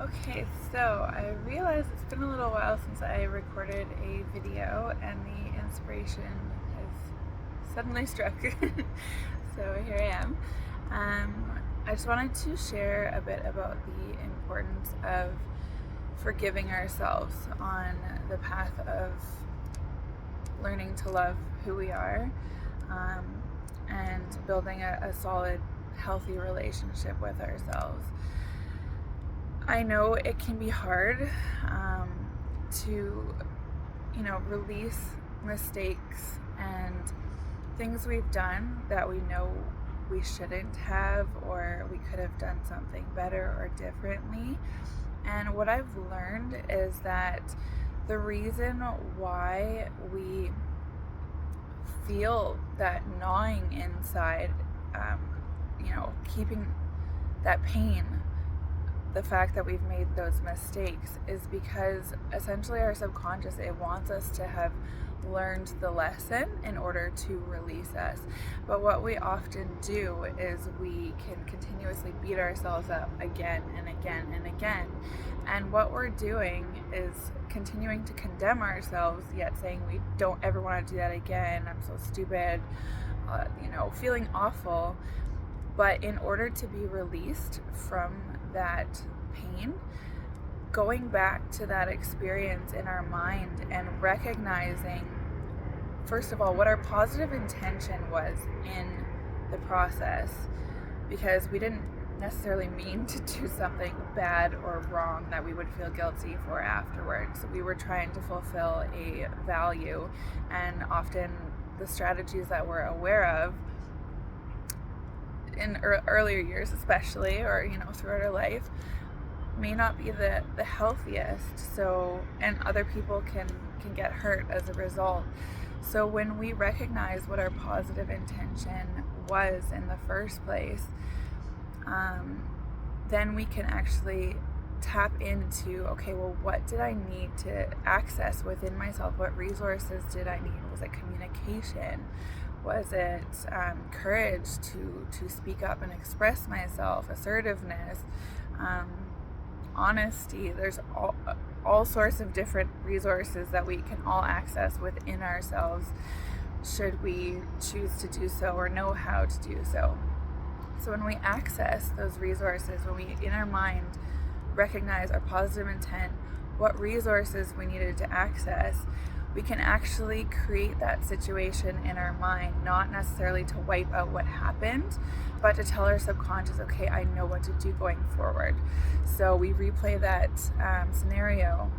Okay, so I realized it's been a little while since I recorded a video and the inspiration has suddenly struck. So here I am. I just wanted to share a bit about the importance of forgiving ourselves on the path of learning to love who we are, and building a solid, healthy relationship with ourselves. I know it can be hard to, release mistakes and things we've done that we know we shouldn't have, or we could have done something better or differently. And what I've learned is that the reason why we feel that gnawing inside, keeping that pain, the fact that we've made those mistakes, is because essentially our subconscious, it wants us to have learned the lesson in order to release us. But what we often do is we can continuously beat ourselves up again and again and again. And what we're doing is continuing to condemn ourselves, yet saying we don't ever want to do that again. I'm so stupid, feeling awful. But in order to be released from that pain, going back to that experience in our mind and recognizing, first of all, what our positive intention was in the process, because we didn't necessarily mean to do something bad or wrong that we would feel guilty for afterwards. We were trying to fulfill a value, and often the strategies that we're aware of in earlier years especially, or throughout our life, may not be the healthiest. So, and other people can get hurt as a result. So when we recognize what our positive intention was in the first place, then we can actually tap into, okay, well, what did I need to access within myself? What resources did I need? Was it communication? Was it courage to speak up and express myself? Assertiveness, honesty? There's all sorts of different resources that we can all access within ourselves, should we choose to do so or know how to do so. So when we access those resources, when we, in our mind, recognize our positive intent, what resources we needed to access, we can actually create that situation in our mind, not necessarily to wipe out what happened, but to tell our subconscious, okay, I know what to do going forward. So we replay that scenario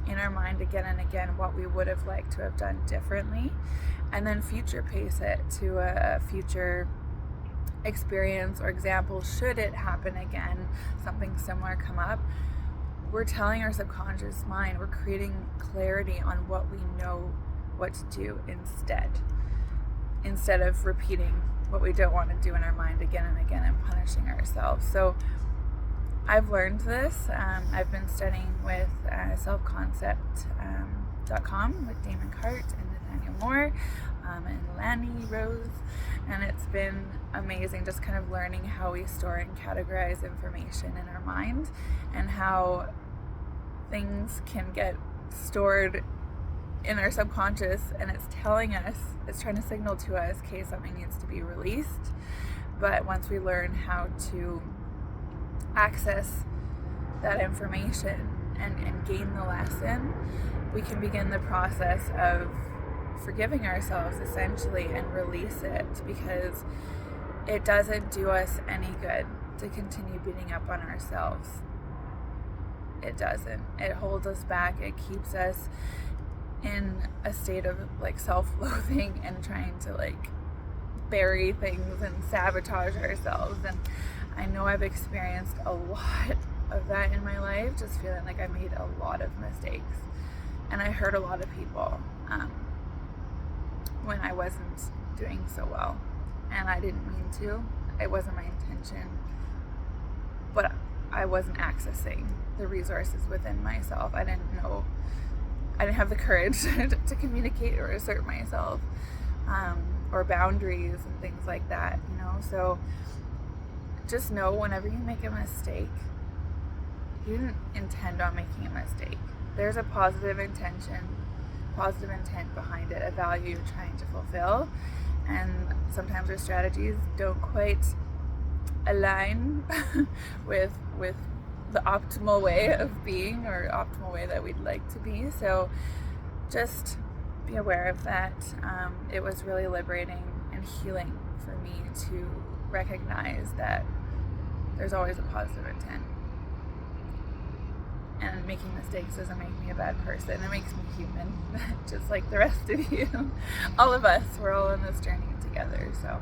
in our mind again and again, what we would have liked to have done differently, and then future pace it to a future experience or example. Should it happen again, something similar come up, we're telling our subconscious mind, we're creating clarity on what we know what to do instead of repeating what we don't want to do in our mind again and again and punishing ourselves. So I've learned this. I've been studying with selfconcept.com with Damon Cart and Nathaneal Mohr, and Lani, and it's been amazing just kind of learning how we store and categorize information in our mind, and how things can get stored in our subconscious, and it's telling us, it's trying to signal to us, okay, something needs to be released. But once we learn how to access that information and gain the lesson, we can begin the process of forgiving ourselves essentially and release it, because it doesn't do us any good to continue beating up on ourselves. It doesn't. It holds us back. It keeps us in a state of self-loathing and trying to bury things and sabotage ourselves. And I know I've experienced a lot of that in my life, just feeling like I made a lot of mistakes and I hurt a lot of people when I wasn't doing so well, and I didn't mean to. It wasn't my intention, but I wasn't accessing the resources within myself. I didn't have the courage to communicate or assert myself, or boundaries and things like that, So just know, whenever you make a mistake, you didn't intend on making a mistake. There's a positive intent behind it, a value you're trying to fulfill. And sometimes our strategies don't quite align with the optimal way of being, or optimal way that we'd like to be. So just be aware of that. It was really liberating and healing for me to recognize that there's always a positive intent. And making mistakes doesn't make me a bad person. It makes me human, just like the rest of you. All of us, we're all on this journey together. So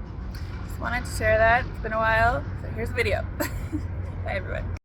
just wanted to share that. It's been a while, so here's the video. Bye everyone.